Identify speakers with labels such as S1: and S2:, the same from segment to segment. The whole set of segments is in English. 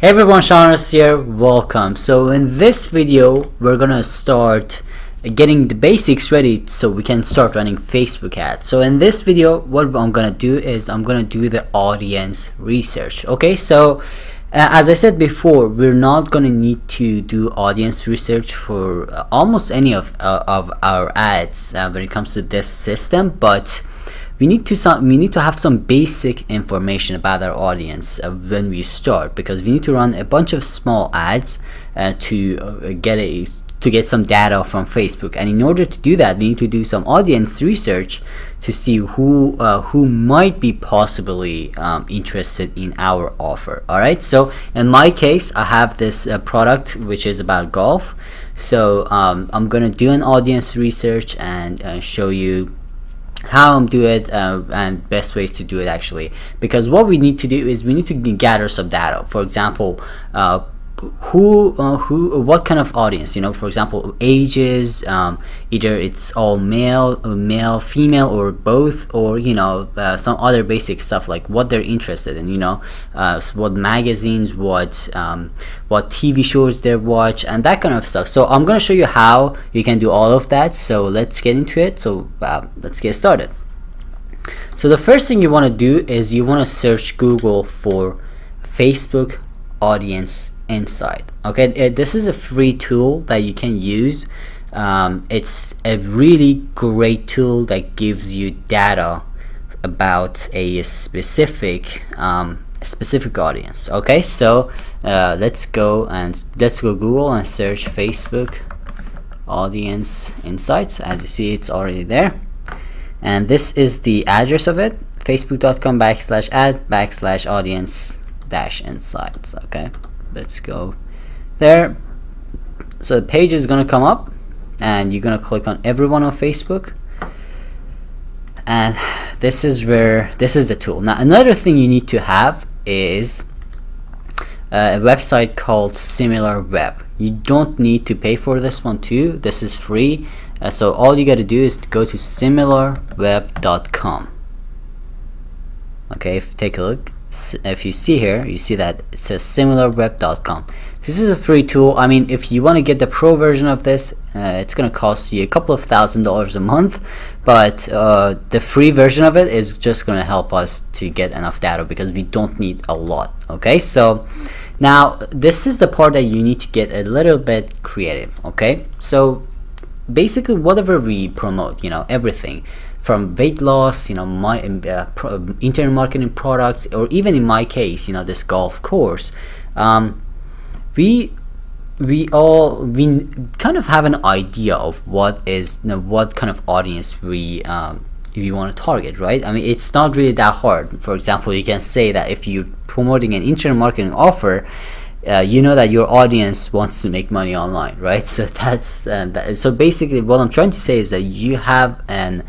S1: Hey everyone, Shawners here, welcome. So in this video we're gonna start getting the basics ready so we can start running Facebook ads. So in this video what I'm gonna do is I'm gonna do the audience research. Okay, so as I said before, we're not gonna need to do audience research for almost any of our ads when it comes to this system, but we need to have some basic information about our audience when we start, because we need to run a bunch of small ads to get some data from Facebook. And in order to do that, we need to do some audience research to see who might be possibly interested in our offer. All right, so in my case I have this product which is about golf, so I'm gonna do an audience research and show you how I'm doing it and best ways to do it, actually, because what we need to do is we need to gather some data. For example, what kind of audience, for example, ages, either it's all male, female, or both, or some other basic stuff like what they're interested in, what magazines, what TV shows they watch, and that kind of stuff. So I'm gonna show you how you can do all of that. So let's get into it. So let's get started. So the first thing you want to do is you want to search Google for Facebook Audience Insight. Okay, this is a free tool that you can use. It's a really great tool that gives you data about a specific audience. Okay, so let's go Google and search Facebook Audience Insights. As you see, it's already there, and this is the address of it: facebook.com/ad/audience-insights. Okay, let's go there. So the page is gonna come up and you're gonna click on everyone on Facebook, and this is the tool. Now another thing you need to have is a website called SimilarWeb. You don't need to pay for this one too. This is free. So all you got to do is to go to similarweb.com. okay, take a look. If you see here, you see that it says similarweb.com. This is a free tool. I mean, if you want to get the pro version of this, it's going to cost you a couple of $1,000s a month, but the free version of it is just going to help us to get enough data, because we don't need a lot. Okay, so now this is the part that you need to get a little bit creative. Okay, so basically whatever we promote, everything from weight loss, internet marketing products, or even in my case, this golf course, we kind of have an idea of what kind of audience we want to target, right? I mean, it's not really that hard. For example, you can say that if you're promoting an internet marketing offer, that your audience wants to make money online, right? So that's so basically what I'm trying to say is that you have a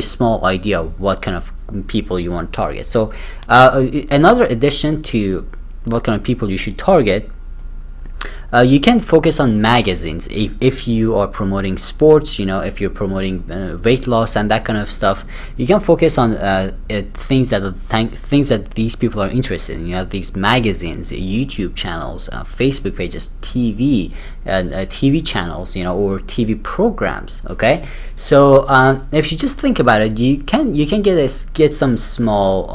S1: small idea of what kind of people you want to target. So another addition to what kind of people you should target, you can focus on magazines if you are promoting sports, if you're promoting weight loss and that kind of stuff. You can focus on things that these people are interested in. These magazines, YouTube channels, Facebook pages, TV channels, or TV programs. Okay, so if you just think about it, you can get some small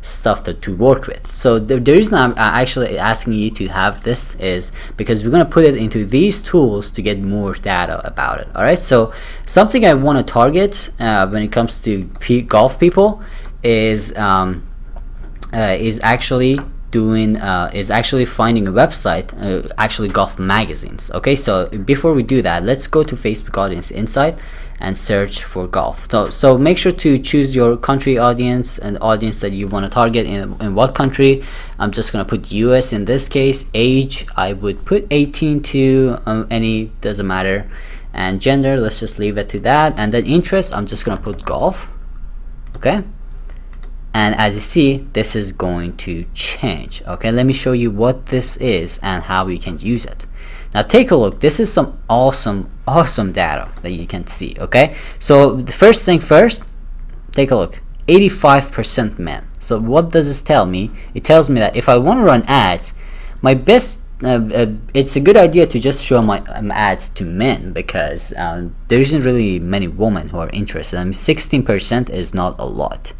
S1: stuff to work with. So the reason I'm actually asking you to have this is because we're going to put it into these tools to get more data about it. All right, so something I want to target when it comes to golf people is actually finding a website, actually golf magazines. Okay, so before we do that, let's go to Facebook Audience Insight and search for golf. So make sure to choose your country audience and audience that you want to target in what country. I'm just gonna put US in this case. Age, I would put 18 to any, doesn't matter, and gender, let's just leave it to that. And then interest, I'm just gonna put golf. Okay, and as you see, this is going to change. Okay, let me show you what this is and how we can use it. Now take a look. This is some awesome data that you can see. Okay, so the first thing first, take a look. 85% men, So what does this tell me? It tells me that if I want to run ads, my best it's a good idea to just show my ads to men, because there isn't really many women who are interested. I mean, 16% is not a lot.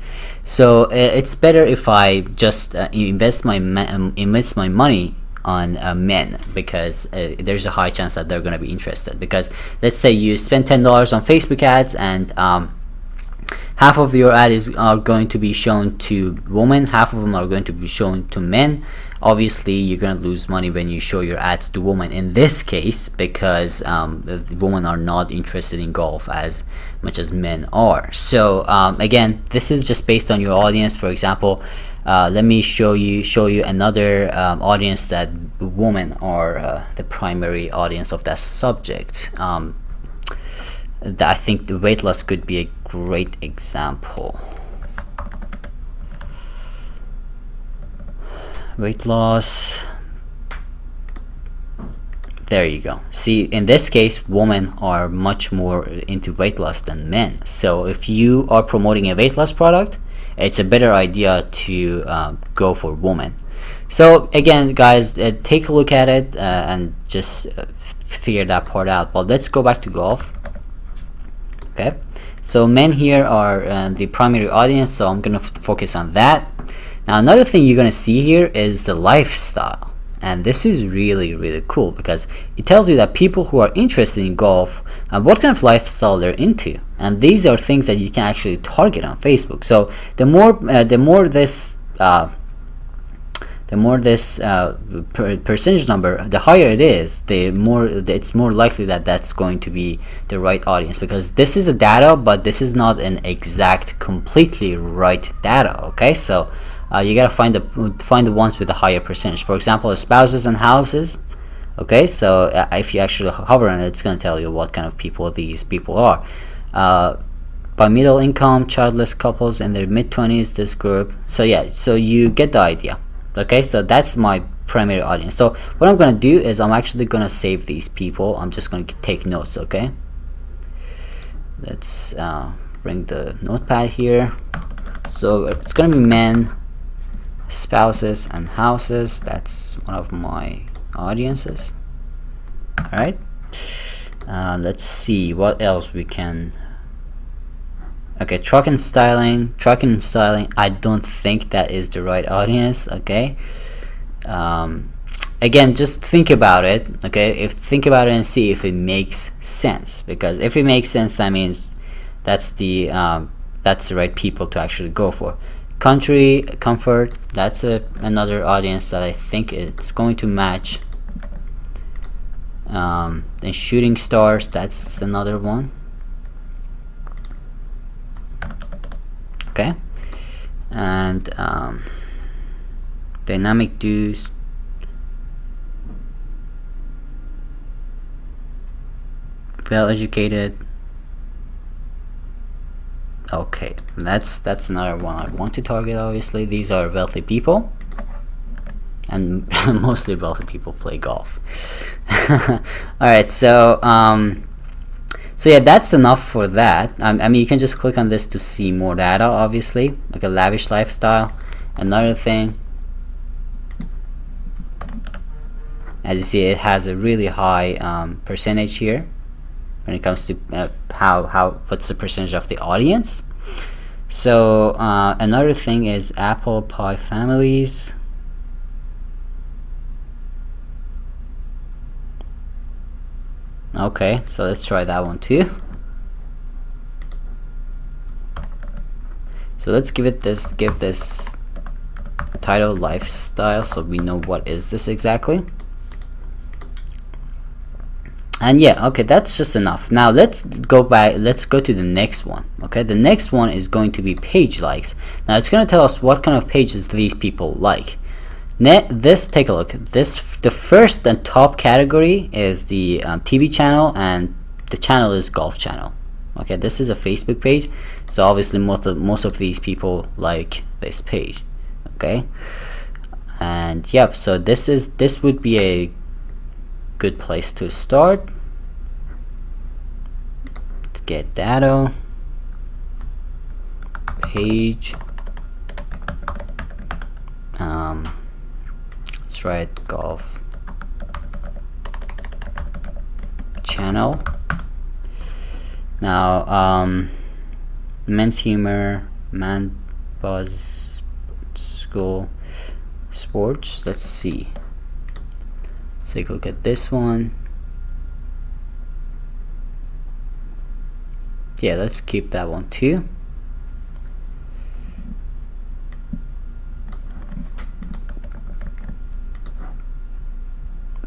S1: So it's better if I just invest my money on men, because there's a high chance that they're going to be interested. Because let's say you spend $10 on Facebook ads, and half of your ads are going to be shown to women, half of them are going to be shown to men. Obviously you're going to lose money when you show your ads to women in this case, because women are not interested in golf as much as men are. So again, this is just based on your audience. For example, let me show you another audience that women are the primary audience of that subject. I think the weight loss could be a great example. Weight loss, there you go. See, in this case, women are much more into weight loss than men. So if you are promoting a weight loss product, it's a better idea to go for women. So again, guys, take a look at it and just figure that part out. But let's go back to golf. Okay, so men here are the primary audience, so I'm gonna focus on that. Now another thing you're gonna see here is the lifestyle, and this is really cool, because it tells you that people who are interested in golf, what kind of lifestyle they're into, and these are things that you can actually target on Facebook. So the more this percentage number, the higher it is, the more it's more likely that that's going to be the right audience, because this is a data, but this is not an exact completely right data. Okay, so you gotta find the ones with a higher percentage. For example, spouses and houses. Okay, so if you actually hover on it, it's gonna tell you what kind of people these people are. By middle income, childless couples in their mid-20s, this group. So yeah, so you get the idea. Okay, so that's my primary audience. So what I'm gonna do is I'm actually gonna save these people. I'm just gonna take notes. Okay, let's bring the notepad here. So it's gonna be men, spouses, and houses. That's one of my audiences. All right, let's see what else we can. Okay, truck and styling. I don't think that is the right audience. Okay, again, just think about it. Okay, think about it and see if it makes sense, because if it makes sense, that means that's the right people to actually go for. Country comfort, that's another audience that I think it's going to match. Then shooting stars, that's another one. Okay, and dynamic dudes, well educated. Okay, that's another one I want to target. Obviously, these are wealthy people, and mostly wealthy people play golf. All right, so so yeah, that's enough for that. I mean, you can just click on this to see more data, obviously, like a lavish lifestyle. Another thing, as you see, it has a really high percentage here when it comes to what's the percentage of the audience. So another thing is apple pie families. Okay, so let's try that one too. So let's give this title lifestyle, so we know what is this exactly. And yeah, okay, that's just enough. Now let's go to the next one. Okay, the next one is going to be page likes. Now it's going to tell us what kind of pages these people like. Take a look. The first and top category is the TV channel, and the channel is golf channel. Okay, this is a Facebook page, so obviously most of these people like this page. Okay, and yep, so this would be a good place to start. Let's get data, page let's write golf channel. Now men's humor, man buzz, school sports. Let's see, let's take a look at this one. Yeah, let's keep that one too.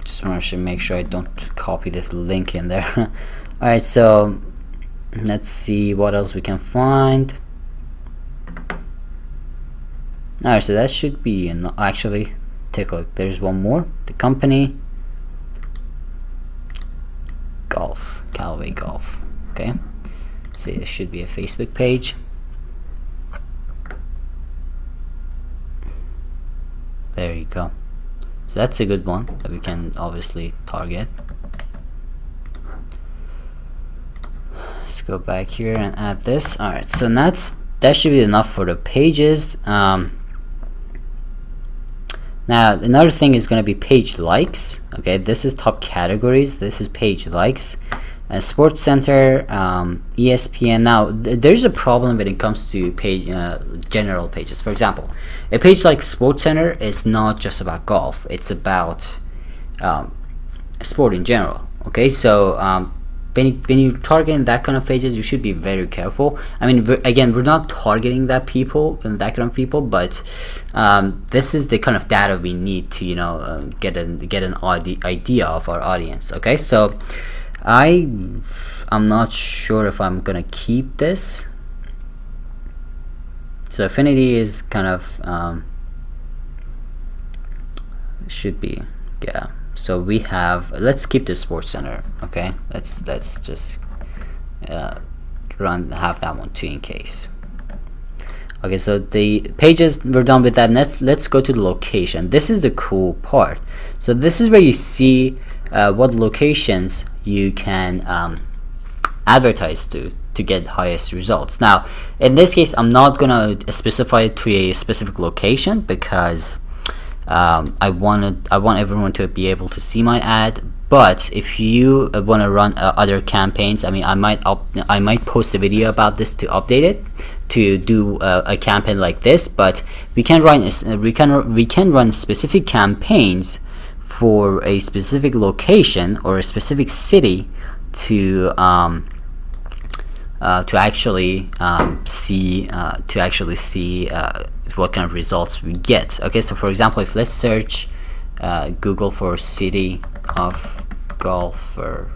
S1: Just want to make sure I don't copy the link in there. Alright, so let's see what else we can find. Alright, so that should be actually, take a look, there's one more. The company, golf, Callaway Golf. Okay, so there should be a Facebook page. There you go. So that's a good one that we can obviously target. Let's go back here and add this. Alright, so that should be enough for the pages. Now another thing is going to be page likes. Okay, this is top categories. This is page likes. Sports Center, ESPN. Now there's a problem when it comes to page general pages. For example, a page like Sports Center is not just about golf. It's about sport in general. Okay, so when you target that kind of pages, you should be very careful. I mean, again, we're not targeting that kind of people, but this is the kind of data we need to get an idea of our audience. Okay, so I'm not sure if I'm gonna keep this. So affinity is kind of should be, yeah. So we have, let's keep the Sports Center. Okay, let's just have that one too in case. Okay, so the pages, we're done with that. Let's go to the location. This is the cool part. So this is where you see what locations you can advertise to get highest results. Now in this case, I'm not gonna specify it to a specific location because I want everyone to be able to see my ad. But if you want to run other campaigns, I mean, I might post a video about this to update it to do a campaign like this. But we can run specific campaigns for a specific location or a specific city to actually see what kind of results we get. Okay, so for example, if let's search Google for city of golfers.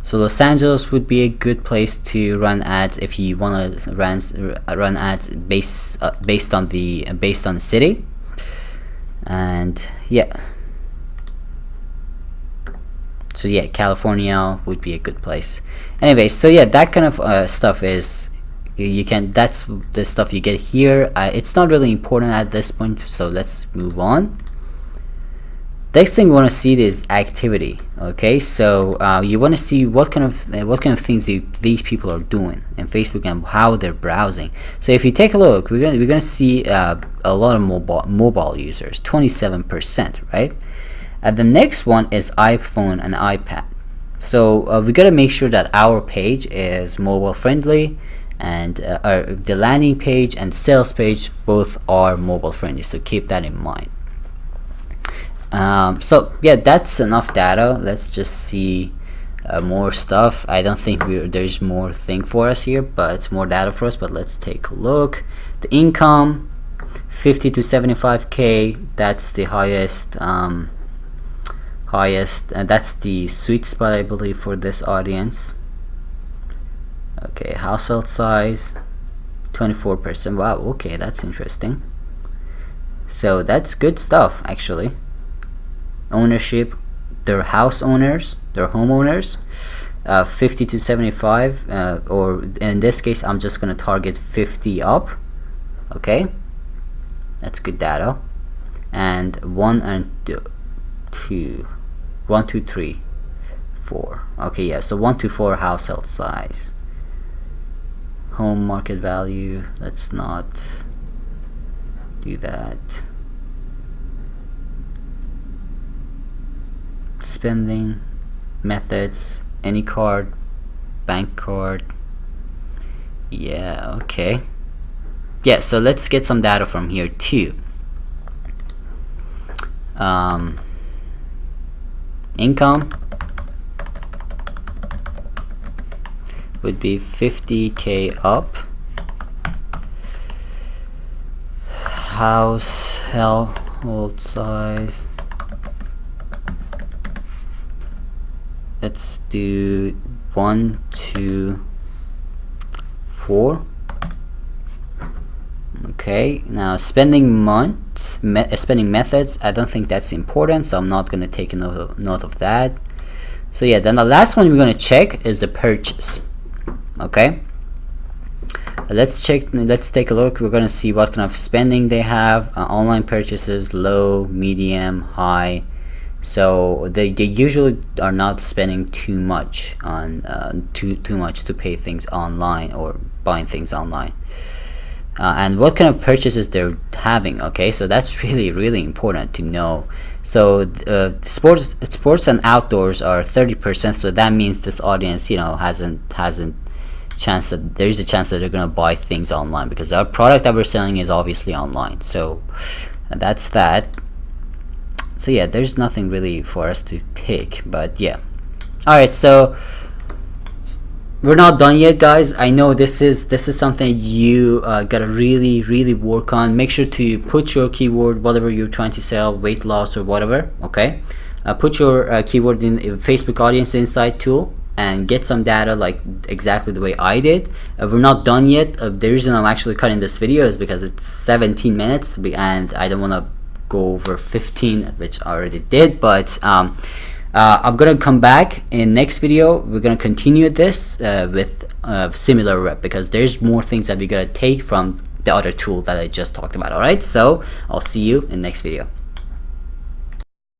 S1: So Los Angeles would be a good place to run ads if you want to run ads based on the city. And yeah, so yeah, California would be a good place. Anyway, so yeah, that kind of stuff is that's the stuff you get here. It's not really important at this point, so let's move on. Next thing we want to see is activity. Okay, so you want to see what kind of things these people are doing in Facebook and how they're browsing. So if you take a look, we're gonna see a lot of mobile users, 27%, right? The next one is iPhone and iPad. So we got to make sure that our page is mobile friendly, and the landing page and the sales page both are mobile friendly. So keep that in mind. So yeah, that's enough data. Let's just see more stuff. I don't think there's more thing for us here, but more data for us. But let's take a look. The income, 50 to 75K. That's the highest. And that's the sweet spot, I believe, for this audience. Okay, household size, 24%. Wow, okay, that's interesting. So that's good stuff, actually. Ownership, they're house owners, they're homeowners. 50 to 75, or in this case, I'm just gonna target 50 up. Okay, that's good data. And 1, 2, 3, 4. Okay, yeah, so 1 to 4 household size. Home market value, let's not do that. Spending methods, any card, bank card. Yeah, okay. Yeah, so let's get some data from here too. Income would be 50K up. Household size, let's do 1 to 4. Okay, now spending spending methods, I don't think that's important, so I'm not going to take a note of that. So yeah, then the last one we're going to check is the purchase. Okay, let's take a look. We're going to see what kind of spending they have. Online purchases, low, medium, high. So they usually are not spending too much on too much to pay things online or buying things online. And what kind of purchases they're having. Okay, so that's really important to know. So sports and outdoors are 30%, so that means this audience, you know, hasn't chance that there's a chance that they're going to buy things online, because our product that we're selling is obviously online. So that's that. So yeah, there's nothing really for us to pick, but yeah. All right, so we're not done yet, guys. I know this is something you gotta really work on. Make sure to put your keyword, whatever you're trying to sell, weight loss or whatever. Okay, put your keyword in Facebook Audience Insight tool and get some data, like exactly the way I did. We're not done yet. The reason I'm actually cutting this video is because it's 17 minutes and I don't want to go over 15, which I already did. But I'm gonna come back in next video. We're gonna continue this with similar rep, because there's more things that we gotta take from the other tool that I just talked about. All right, so I'll see you in next video.